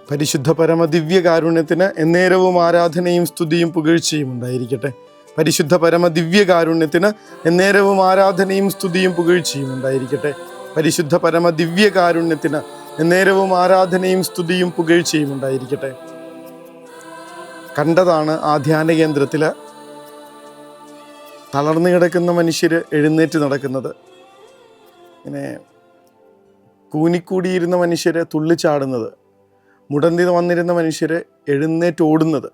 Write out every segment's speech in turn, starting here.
പരിശുദ്ധ പരമ ദിവ്യകാരുണ്യത്തിന് എന്നേരവും ആരാധനയും സ്തുതിയും പുകഴ്ചയും ഉണ്ടായിരിക്കട്ടെ. പരിശുദ്ധ പരമ ദിവ്യകാരുണ്യത്തിന് എന്നേരവും ആരാധനയും സ്തുതിയും പുകഴ്ചയും ഉണ്ടായിരിക്കട്ടെ. പരിശുദ്ധ പരമ ദിവ്യകാരുണ്യത്തിന് എന്നേരവും ആരാധനയും സ്തുതിയും പുകഴ്ചയും ഉണ്ടായിരിക്കട്ടെ. കണ്ടതാണ് ആ ധ്യാന കേന്ദ്രത്തിൽ തളർന്നു കിടക്കുന്ന മനുഷ്യർ എഴുന്നേറ്റ് നടക്കുന്നത്, ഇങ്ങനെ കൂനിക്കൂടിയിരുന്ന മനുഷ്യരെ തുള്ളിച്ചാടുന്നത്, മുടന്തി വന്നിരുന്ന മനുഷ്യരെ എഴുന്നേറ്റ് ഓടുന്നത്,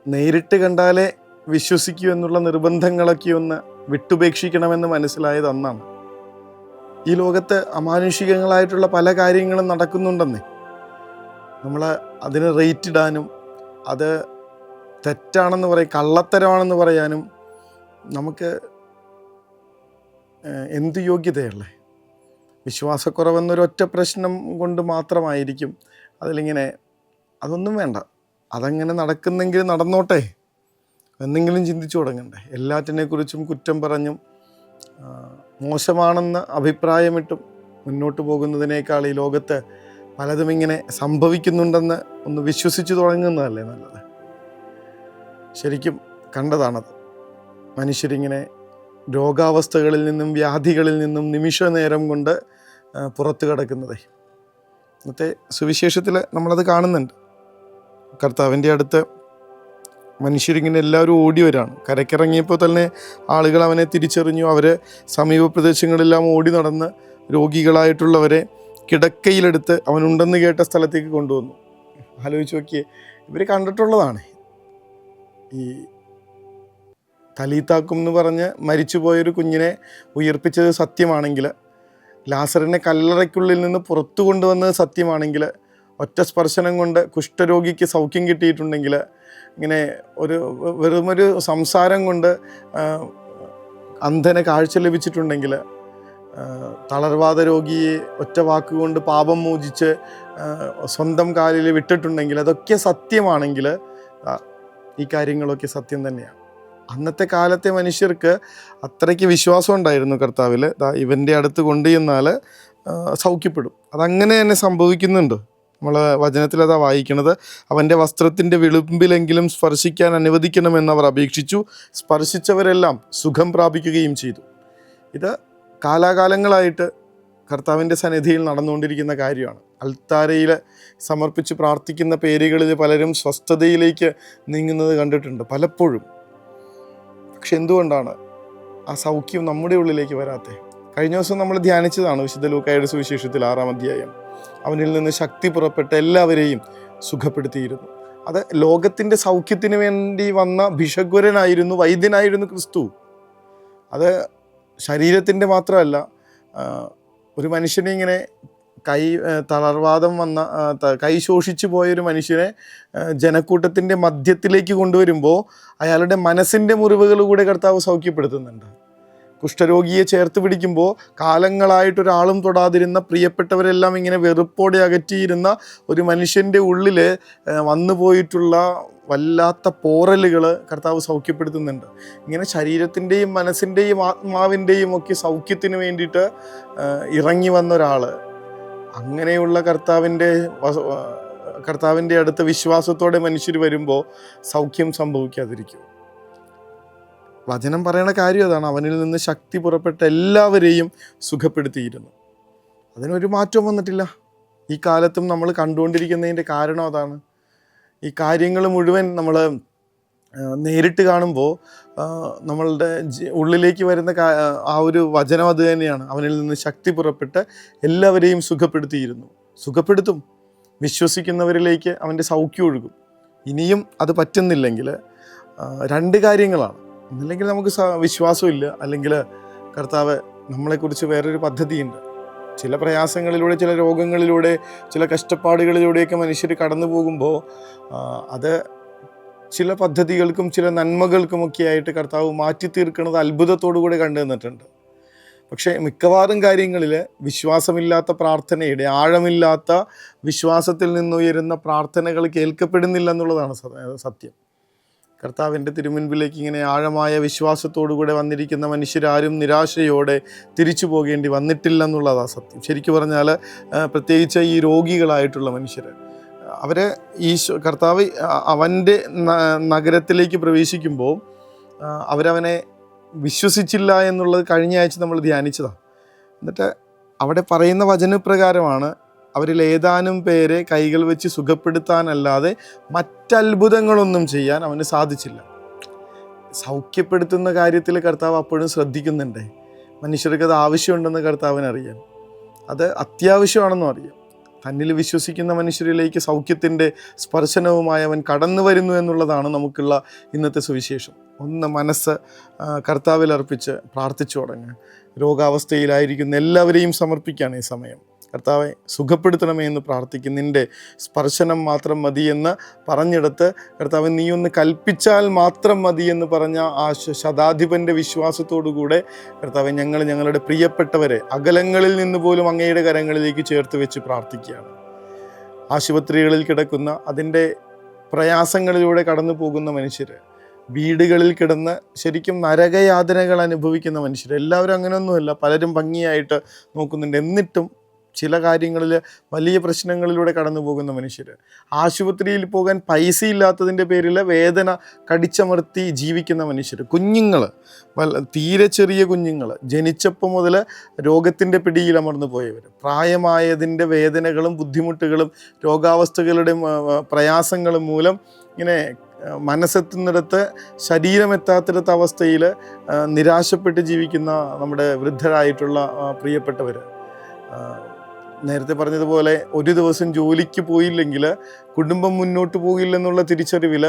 നേരിട്ട് കണ്ടാലേ വിശ്വസിക്കൂ എന്നുള്ള നിർബന്ധങ്ങളൊക്കെ ഒന്ന് വിട്ടുപേക്ഷിക്കണമെന്ന് മനസ്സിലായത് അന്നാണ്. ഈ ലോകത്ത് അമാനുഷികങ്ങളായിട്ടുള്ള പല കാര്യങ്ങളും നടക്കുന്നുണ്ടെന്നേ. നമ്മൾ അതിന് റേറ്റ് ഇടാനും അത് തെറ്റാണെന്ന് കള്ളത്തരമാണെന്ന് പറയാനും നമുക്ക് എന്ത് യോഗ്യതയല്ലേ? വിശ്വാസക്കുറവെന്നൊരൊറ്റ പ്രശ്നം കൊണ്ട് മാത്രമായിരിക്കും അതിലിങ്ങനെ. അതൊന്നും വേണ്ട, അതങ്ങനെ നടക്കുന്നെങ്കിൽ നടന്നോട്ടെ എന്നെങ്കിലും ചിന്തിച്ചു തുടങ്ങണ്ടേ? എല്ലാറ്റിനെക്കുറിച്ചും കുറ്റം പറഞ്ഞും മോശമാണെന്ന് അഭിപ്രായമിട്ടും മുന്നോട്ട് പോകുന്നതിനേക്കാൾ ഈ ലോകത്ത് പലതും ഇങ്ങനെ സംഭവിക്കുന്നുണ്ടെന്ന് ഒന്ന് വിശ്വസിച്ചു തുടങ്ങുന്നതല്ലേ നല്ലത്. ശരിക്കും കണ്ടതാണത്. മനുഷ്യരിങ്ങനെ രോഗാവസ്ഥകളിൽ നിന്നും വ്യാധികളിൽ നിന്നും നിമിഷ നേരം കൊണ്ട് പുറത്തു കിടക്കുന്നതേ. ഇന്നത്തെ സുവിശേഷത്തിൽ നമ്മളത് കാണുന്നുണ്ട്. കർത്താവിൻ്റെ അടുത്ത് മനുഷ്യരിങ്ങനെ എല്ലാവരും ഓടി വരാണ്. കരക്കിറങ്ങിയപ്പോൾ തന്നെ ആളുകൾ അവനെ തിരിച്ചറിഞ്ഞു. അവർ സമീപ പ്രദേശങ്ങളെല്ലാം ഓടി നടന്ന് രോഗികളായിട്ടുള്ളവരെ കിടക്കയിലെടുത്ത് അവനുണ്ടെന്ന് കേട്ട സ്ഥലത്തേക്ക് കൊണ്ടുവന്നു. ആലോചിച്ച് നോക്കിയേ, ഇവർ കണ്ടിട്ടുള്ളതാണ്. ഈ തലീത്താക്കും എന്ന് പറഞ്ഞ് മരിച്ചുപോയൊരു കുഞ്ഞിനെ ഉയർപ്പിച്ചത് സത്യമാണെങ്കിൽ, ലാസറിനെ കല്ലറയ്ക്കുള്ളിൽ നിന്ന് പുറത്തു കൊണ്ടുവന്നത് സത്യമാണെങ്കിൽ, ഒറ്റ സ്പർശനം കൊണ്ട് കുഷ്ഠരോഗിക്ക് സൗഖ്യം കിട്ടിയിട്ടുണ്ടെങ്കിൽ, ഇങ്ങനെ വെറുമൊരു സംസാരം കൊണ്ട് അന്ധനെ കാഴ്ച ലഭിച്ചിട്ടുണ്ടെങ്കിൽ, തളർവാദ രോഗിയെ ഒറ്റ വാക്കുകൊണ്ട് പാപം മോചിച്ച് സ്വന്തം കാലിൽ വിട്ടിട്ടുണ്ടെങ്കിൽ, അതൊക്കെ സത്യമാണെങ്കിൽ ഈ കാര്യങ്ങളൊക്കെ സത്യം തന്നെയാണ്. അന്നത്തെ കാലത്തെ മനുഷ്യർക്ക് അത്രയ്ക്ക് വിശ്വാസം ഉണ്ടായിരുന്നു കർത്താവിൽ. ഇവൻ്റെ അടുത്ത് കൊണ്ടുചെന്നാൽ സൗഖ്യപ്പെടും. അതങ്ങനെ തന്നെ സംഭവിക്കുന്നുണ്ട്. നമ്മൾ വചനത്തിൽ അതാ വായിക്കണത്. അവൻ്റെ വസ്ത്രത്തിൻ്റെ വിളുമ്പിലെങ്കിലും സ്പർശിക്കാൻ അനുവദിക്കണമെന്നവർ അപേക്ഷിച്ചു. സ്പർശിച്ചവരെല്ലാം സുഖം പ്രാപിക്കുകയും ചെയ്തു. ഇത് കാലാകാലങ്ങളായിട്ട് കർത്താവിൻ്റെ സന്നിധിയിൽ നടന്നുകൊണ്ടിരിക്കുന്ന കാര്യമാണ്. അൽത്താരയിൽ സമർപ്പിച്ച് പ്രാർത്ഥിക്കുന്ന പേരുകളിൽ പലരും സ്വസ്ഥതയിലേക്ക് നീങ്ങുന്നത് കണ്ടിട്ടുണ്ട് പലപ്പോഴും. പക്ഷെ എന്തുകൊണ്ടാണ് ആ സൗഖ്യം നമ്മുടെ ഉള്ളിലേക്ക് വരാത്തത്? കഴിഞ്ഞ ദിവസം നമ്മൾ ധ്യാനിച്ചതാണ് വിശുദ്ധ ലൂക്കായുടെ സുവിശേഷത്തിൽ 6-ാം അധ്യായം. അവനിൽ നിന്ന് ശക്തി പുറപ്പെട്ട എല്ലാവരെയും സുഖപ്പെടുത്തിയിരുന്നു. അത് ലോകത്തിൻ്റെ സൗഖ്യത്തിന് വേണ്ടി വന്ന ഭിഷഗ്വരനായിരുന്നു, വൈദ്യനായിരുന്നു ക്രിസ്തു. അത് ശരീരത്തിൻ്റെ മാത്രമല്ല, ഒരു മനുഷ്യനെ ഇങ്ങനെ തളർവാദം വന്ന കൈ ശോഷിച്ചു പോയൊരു മനുഷ്യനെ ജനക്കൂട്ടത്തിൻ്റെ മധ്യത്തിലേക്ക് കൊണ്ടുവരുമ്പോൾ അയാളുടെ മനസ്സിൻ്റെ മുറിവുകൾ കൂടെ കർത്താവ് സൗഖ്യപ്പെടുത്തുന്നുണ്ട്. കുഷ്ഠരോഗിയെ ചേർത്ത് പിടിക്കുമ്പോൾ കാലങ്ങളായിട്ടൊരാളും തൊടാതിരുന്ന പ്രിയപ്പെട്ടവരെല്ലാം ഇങ്ങനെ വെറുപ്പോടെ അകറ്റിയിരുന്ന ഒരു മനുഷ്യൻ്റെ ഉള്ളിൽ വന്നു പോയിട്ടുള്ള വല്ലാത്ത പോറലുകൾ കർത്താവ് സൗഖ്യപ്പെടുത്തുന്നുണ്ട്. ഇങ്ങനെ ശരീരത്തിൻ്റെയും മനസ്സിൻ്റെയും ആത്മാവിൻ്റെയും ഒക്കെ സൗഖ്യത്തിന് വേണ്ടിയിട്ട് ഇറങ്ങി വന്ന ഒരാൾ, അങ്ങനെയുള്ള കർത്താവിൻ്റെ അടുത്ത് വിശ്വാസത്തോടെ മനുഷ്യർ വരുമ്പോൾ സൗഖ്യം സംഭവിക്കാതിരിക്കും. വചനം പറയണ കാര്യം അതാണ്. അവനിൽ നിന്ന് ശക്തി പുറപ്പെട്ട എല്ലാവരെയും സുഖപ്പെടുത്തിയിരുന്നു. അതിനൊരു മാറ്റവും വന്നിട്ടില്ല. ഈ കാലത്തും നമ്മൾ കണ്ടുകൊണ്ടിരിക്കുന്നതിൻ്റെ കാരണം അതാണ്. ഈ കാര്യങ്ങൾ മുഴുവൻ നമ്മൾ നേരിട്ട് കാണുമ്പോൾ നമ്മളുടെ ഉള്ളിലേക്ക് വരുന്ന ആ ഒരു വചനം അത് തന്നെയാണ്. അവനിൽ നിന്ന് ശക്തി പുറപ്പെട്ട് എല്ലാവരെയും സുഖപ്പെടുത്തിയിരുന്നു. സുഖപ്പെടുത്തും. വിശ്വസിക്കുന്നവരിലേക്ക് അവൻ്റെ സൗഖ്യം ഒഴുകും. ഇനിയും അത് പറ്റുന്നില്ലെങ്കിൽ രണ്ട് കാര്യങ്ങളാണ്. ഒന്നില്ലെങ്കിൽ നമുക്ക് വിശ്വാസമില്ല, അല്ലെങ്കിൽ കർത്താവ് നമ്മളെക്കുറിച്ച് വേറൊരു പദ്ധതിയുണ്ട്. ചില പ്രയാസങ്ങളിലൂടെ, ചില രോഗങ്ങളിലൂടെ, ചില കഷ്ടപ്പാടുകളിലൂടെയൊക്കെ മനുഷ്യർ കടന്നു പോകുമ്പോൾ അത് ചില പദ്ധതികൾക്കും ചില നന്മകൾക്കുമൊക്കെ ആയിട്ട് കർത്താവ് മാറ്റി തീർക്കുന്നത് അത്ഭുതത്തോടു കൂടെ കണ്ടു നിന്നിട്ടുണ്ട്. പക്ഷേ മിക്കവാറും കാര്യങ്ങളിൽ വിശ്വാസമില്ലാത്ത പ്രാർത്ഥനയുടെ, ആഴമില്ലാത്ത വിശ്വാസത്തിൽ നിന്നുയരുന്ന പ്രാർത്ഥനകൾ കേൾക്കപ്പെടുന്നില്ല എന്നുള്ളതാണ് സത്യം. കർത്താവിൻ്റെ തിരുമുൻപിലേക്ക് ഇങ്ങനെ ആഴമായ വിശ്വാസത്തോടു കൂടെ വന്നിരിക്കുന്ന മനുഷ്യരാരും നിരാശയോടെ തിരിച്ചു പോകേണ്ടി വന്നിട്ടില്ല എന്നുള്ളതാണ് സത്യം. ശരിക്കും പറഞ്ഞാൽ പ്രത്യേകിച്ച് ഈ രോഗികളായിട്ടുള്ള മനുഷ്യർ, അവരെ കർത്താവ് അവൻ്റെ നഗരത്തിലേക്ക് പ്രവേശിക്കുമ്പോൾ അവരവനെ വിശ്വസിച്ചില്ല എന്നുള്ളത് കഴിഞ്ഞ ആഴ്ച നമ്മൾ ധ്യാനിച്ചതാണ്. എന്നിട്ട് അവിടെ പറയുന്ന വചനപ്രകാരമാണ് അവരിൽ ഏതാനും പേരെ കൈകൾ വെച്ച് സുഖപ്പെടുത്താനല്ലാതെ മറ്റത്ഭുതങ്ങളൊന്നും ചെയ്യാൻ അവന് സാധിച്ചില്ല. സൗഖ്യപ്പെടുത്തുന്ന കാര്യത്തിൽ കർത്താവ് അപ്പോഴും ശ്രദ്ധിക്കുന്നുണ്ട്. മനുഷ്യർക്ക് അത് ആവശ്യമുണ്ടെന്ന് കർത്താവിനറിയാം, അത് അത്യാവശ്യമാണെന്നും അറിയാം. തന്നിൽ വിശ്വസിക്കുന്ന മനുഷ്യരിലേക്ക് സൗഖ്യത്തിൻ്റെ സ്പർശനവുമായി അവൻ കടന്നു വരുന്നു എന്നുള്ളതാണ് നമുക്കുള്ള ഇന്നത്തെ സുവിശേഷം. ഒന്ന് മനസ്സ് കർത്താവിൽ അർപ്പിച്ച് പ്രാർത്ഥിച്ചു തുടങ്ങുക. രോഗാവസ്ഥയിലായിരിക്കുന്ന എല്ലാവരെയും സമർപ്പിക്കുകയാണ് ഈ സമയം. കർത്താവെ സുഖപ്പെടുത്തണമേ എന്ന് പ്രാർത്ഥിക്കും. നിൻ്റെ സ്പർശനം മാത്രം മതിയെന്ന് പറഞ്ഞിടത്ത് കർത്താവ് നീ ഒന്ന് കൽപ്പിച്ചാൽ മാത്രം മതിയെന്ന് പറഞ്ഞ ആ ശതാധിപൻ്റെ വിശ്വാസത്തോടുകൂടെ കർത്താവെ ഞങ്ങളുടെ പ്രിയപ്പെട്ടവരെ അകലങ്ങളിൽ നിന്ന് പോലും അങ്ങയുടെ കരങ്ങളിലേക്ക് ചേർത്ത് വെച്ച് പ്രാർത്ഥിക്കുകയാണ്. ആശുപത്രികളിൽ കിടക്കുന്ന അതിൻ്റെ പ്രയാസങ്ങളിലൂടെ കടന്നു പോകുന്ന മനുഷ്യർ, വീടുകളിൽ കിടന്ന് ശരിക്കും നരകയാതനകൾ അനുഭവിക്കുന്ന മനുഷ്യർ, എല്ലാവരും അങ്ങനെയൊന്നുമല്ല, പലരും ഭംഗിയായിട്ട് നോക്കുന്നുണ്ട്, എന്നിട്ടും ചില കാര്യങ്ങളിൽ വലിയ പ്രശ്നങ്ങളിലൂടെ കടന്നു പോകുന്ന മനുഷ്യർ, ആശുപത്രിയിൽ പോകാൻ പൈസ ഇല്ലാത്തതിൻ്റെ പേരിൽ വേദന കടിച്ചമർത്തി ജീവിക്കുന്ന മനുഷ്യർ, കുഞ്ഞുങ്ങൾ, തീരെ ചെറിയ കുഞ്ഞുങ്ങൾ, ജനിച്ചപ്പോൾ മുതൽ രോഗത്തിൻ്റെ പിടിയിൽ അമർന്നു പോയവർ, പ്രായമായതിൻ്റെ വേദനകളും ബുദ്ധിമുട്ടുകളും രോഗാവസ്ഥകളുടെ പ്രയാസങ്ങളും മൂലം ഇങ്ങനെ മനസ്സെത്തുന്നിടത്ത് ശരീരമെത്താത്തിടത്ത അവസ്ഥയിൽ നിരാശപ്പെട്ട് ജീവിക്കുന്ന നമ്മുടെ വൃദ്ധരായിട്ടുള്ള പ്രിയപ്പെട്ടവർ, നേരത്തെ പറഞ്ഞതുപോലെ ഒരു ദിവസം ജോലിക്ക് പോയില്ലെങ്കിൽ കുടുംബം മുന്നോട്ട് പോകില്ലെന്നുള്ള തിരിച്ചറിവിൽ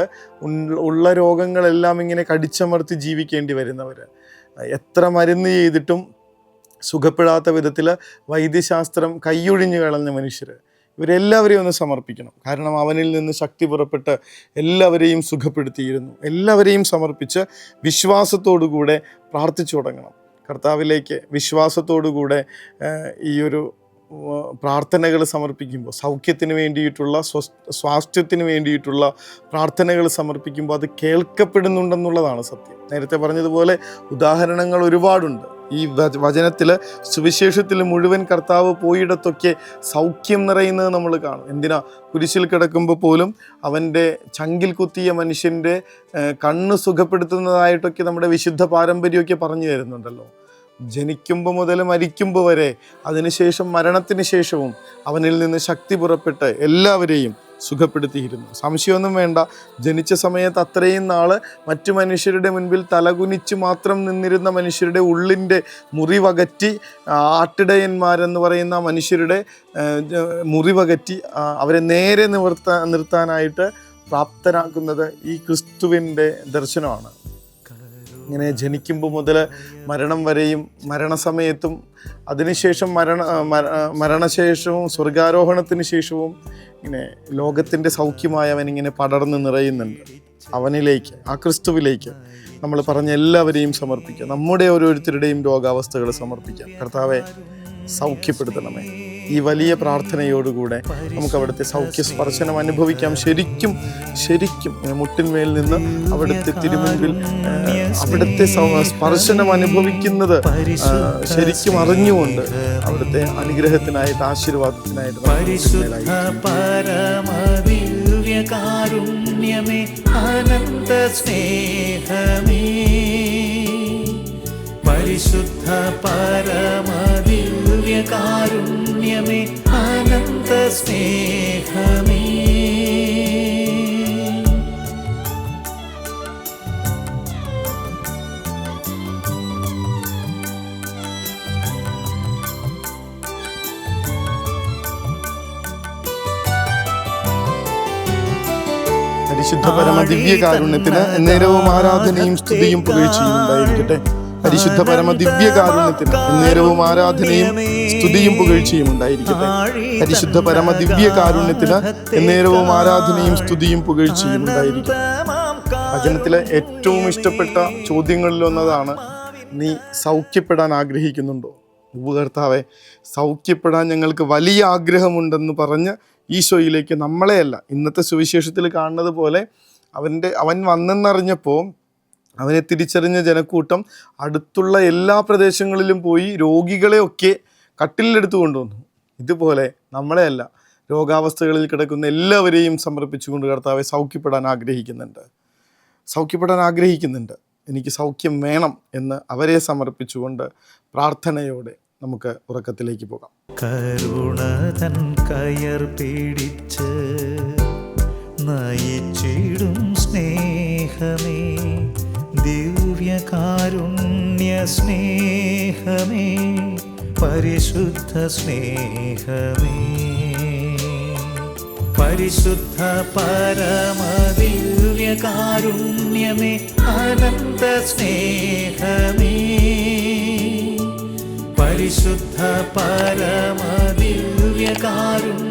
ഉള്ള രോഗങ്ങളെല്ലാം ഇങ്ങനെ കടിച്ചമർത്തി ജീവിക്കേണ്ടി വരുന്നവർ, എത്ര മരുന്ന് ചെയ്തിട്ടും സുഖപ്പെടാത്ത വിധത്തിൽ വൈദ്യശാസ്ത്രം കൈയൊഴിഞ്ഞു കളഞ്ഞ മനുഷ്യർ, ഇവരെല്ലാവരെയും ഒന്ന് സമർപ്പിക്കണം. കാരണം അവനിൽ നിന്ന് ശക്തി പുറപ്പെട്ട് എല്ലാവരെയും സുഖപ്പെടുത്തിയിരുന്നു. എല്ലാവരെയും സമർപ്പിച്ച് വിശ്വാസത്തോടുകൂടെ പ്രാർത്ഥിച്ചു തുടങ്ങണം. കർത്താവിലേക്ക് വിശ്വാസത്തോടുകൂടെ ഈ ഒരു പ്രാർത്ഥനകൾ സമർപ്പിക്കുമ്പോൾ, സൗഖ്യത്തിന് വേണ്ടിയിട്ടുള്ള സ്വാസ്ഥ്യത്തിന് വേണ്ടിയിട്ടുള്ള പ്രാർത്ഥനകൾ സമർപ്പിക്കുമ്പോൾ അത് കേൾക്കപ്പെടുന്നുണ്ടെന്നുള്ളതാണ് സത്യം. നേരത്തെ പറഞ്ഞതുപോലെ ഉദാഹരണങ്ങൾ ഒരുപാടുണ്ട്. ഈ വചനത്തിൽ സുവിശേഷത്തിൽ മുഴുവൻ കർത്താവ് പോയിടത്തൊക്കെ സൗഖ്യം നിറയുന്നത് നമ്മൾ കാണും. എന്തിനാ? കുരിശിൽ കിടക്കുമ്പോൾ പോലും അവൻ്റെ ചങ്കിൽ കുത്തിയ മനുഷ്യൻ്റെ കണ്ണ് സുഖപ്പെടുത്തുന്നതായിട്ടൊക്കെ നമ്മുടെ വിശുദ്ധ പാരമ്പര്യമൊക്കെ പറഞ്ഞു തരുന്നുണ്ടല്ലോ. ജനിക്കുമ്പോൾ മുതൽ മരിക്കുമ്പോൾ വരെ, അതിനുശേഷം മരണത്തിന് ശേഷവും അവനിൽ നിന്ന് ശക്തി പുറപ്പെട്ട് എല്ലാവരെയും സുഖപ്പെടുത്തിയിരുന്നു. സംശയമൊന്നും വേണ്ട, ജനിച്ച സമയത്ത് അത്രയും നാൾ മറ്റു മനുഷ്യരുടെ മുൻപിൽ തലകുനിച്ച് മാത്രം നിന്നിരുന്ന മനുഷ്യരുടെ ഉള്ളിൻ്റെ മുറിവകറ്റി, ആട്ടിടയന്മാരെന്ന് പറയുന്ന മനുഷ്യരുടെ മുറിവകറ്റി അവരെ നേരെ നിർത്താനായിട്ട് പ്രാപ്തരാക്കുന്നത് ഈ ക്രിസ്തുവിൻ്റെ ദർശനമാണ്. ഇങ്ങനെ ജനിക്കുമ്പോൾ മുതൽ മരണം വരെയും, മരണസമയത്തും, അതിനുശേഷം മരണശേഷവും സ്വർഗാരോഹണത്തിന് ശേഷവും ഇങ്ങനെ ലോകത്തിൻ്റെ സൗഖ്യമായി അവനിങ്ങനെ പടർന്ന് നിറയുന്നുണ്ട്. അവനിലേക്ക്, ആ ക്രിസ്തുവിലേക്ക് നമ്മൾ പറഞ്ഞ എല്ലാവരെയും സമർപ്പിക്കാം. നമ്മുടെ ഓരോരുത്തരുടെയും രോഗാവസ്ഥകൾ സമർപ്പിക്കാം. കർത്താവെ സൗഖ്യപ്പെടുത്തണമേ. ഈ വലിയ പ്രാർത്ഥനയോടുകൂടെ നമുക്ക് അവിടുത്തെ സൗഖ്യ സ്പർശനം അനുഭവിക്കാം. ശരിക്കും മുട്ടിന്മേൽ നിന്ന് അവിടുത്തെ തിരുമുൻപിൽ അവിടുത്തെ സ്പർശനം അനുഭവിക്കുന്നത് ശരിക്കും അറിഞ്ഞുകൊണ്ട് അവിടുത്തെ അനുഗ്രഹത്തിനായിട്ട്, ആശീർവാദത്തിനായിട്ട് കാരുണ്യമേ അനന്ത സ്നേഹമേ, പരിശുദ്ധ പരമദിവ്യ കാരുണ്യമേ അനന്ത സ്നേഹമേ. പരിശുദ്ധ പരമ ദിവ്യ കാരുണ്യത്തിന് എന്നേരവും ആരാധനയും സ്തുതിയും പുകഴ്ചയും ഉണ്ടായിരിക്കട്ടെ. പരിശുദ്ധ പരമ ദിവ്യ കാരുണ്യത്തിന് എന്നേരവും ആരാധനയും സ്തുതിയും പുകഴ്ചയും ഉണ്ടായിരിക്കട്ടെ. പരിശുദ്ധ പരമ ദിവ്യ കാരുണ്യത്തിന് എന്നേരവും ആരാധനയും സ്തുതിയും പുകഴ്ചയും ഉണ്ടായിരിക്കട്ടെ. വചനത്തിലെ ഏറ്റവും ഇഷ്ടപ്പെട്ട ചോദ്യങ്ങളിലൊന്നതാണ്, നീ സൗഖ്യപ്പെടാൻ ആഗ്രഹിക്കുന്നുണ്ടോ? കർത്താവേ, സൗഖ്യപ്പെടാൻ ഞങ്ങൾക്ക് വലിയ ആഗ്രഹമുണ്ടെന്ന് പറഞ്ഞ് ഈശോയിലേക്ക് നമ്മളെയല്ല, ഇന്നത്തെ സുവിശേഷത്തിൽ കാണുന്നത് പോലെ അവൻ വന്നെന്നറിഞ്ഞപ്പോൾ അവനെ തിരിച്ചറിഞ്ഞ ജനക്കൂട്ടം അടുത്തുള്ള എല്ലാ പ്രദേശങ്ങളിലും പോയി രോഗികളെയൊക്കെ കട്ടിലെടുത്ത് കൊണ്ടുവന്നു. ഇതുപോലെ നമ്മളെയല്ല, രോഗാവസ്ഥകളിൽ കിടക്കുന്ന എല്ലാവരെയും സമർപ്പിച്ചുകൊണ്ട് കർത്താവെ സൗഖ്യപ്പെടാൻ ആഗ്രഹിക്കുന്നുണ്ട്. എനിക്ക് സൗഖ്യം വേണം എന്ന് അവരെ സമർപ്പിച്ചുകൊണ്ട് പ്രാർത്ഥനയോടെ നമുക്ക് ഉറക്കത്തിലേക്ക് പോകാം. കരുണതൻ കയർ പിടിച്ച് നയിച്ചിടും സ്നേഹമേ, ദിവ്യകാരുണ്യ സ്നേഹമേ, പരിശുദ്ധ സ്നേഹമേ, പരിശുദ്ധ പരമദിവ്യകാരുണ്യമേ, അനന്ത സ്നേഹമേ, പരിശുദ്ധ പരമദിവ്യകാരുണ്യമേ,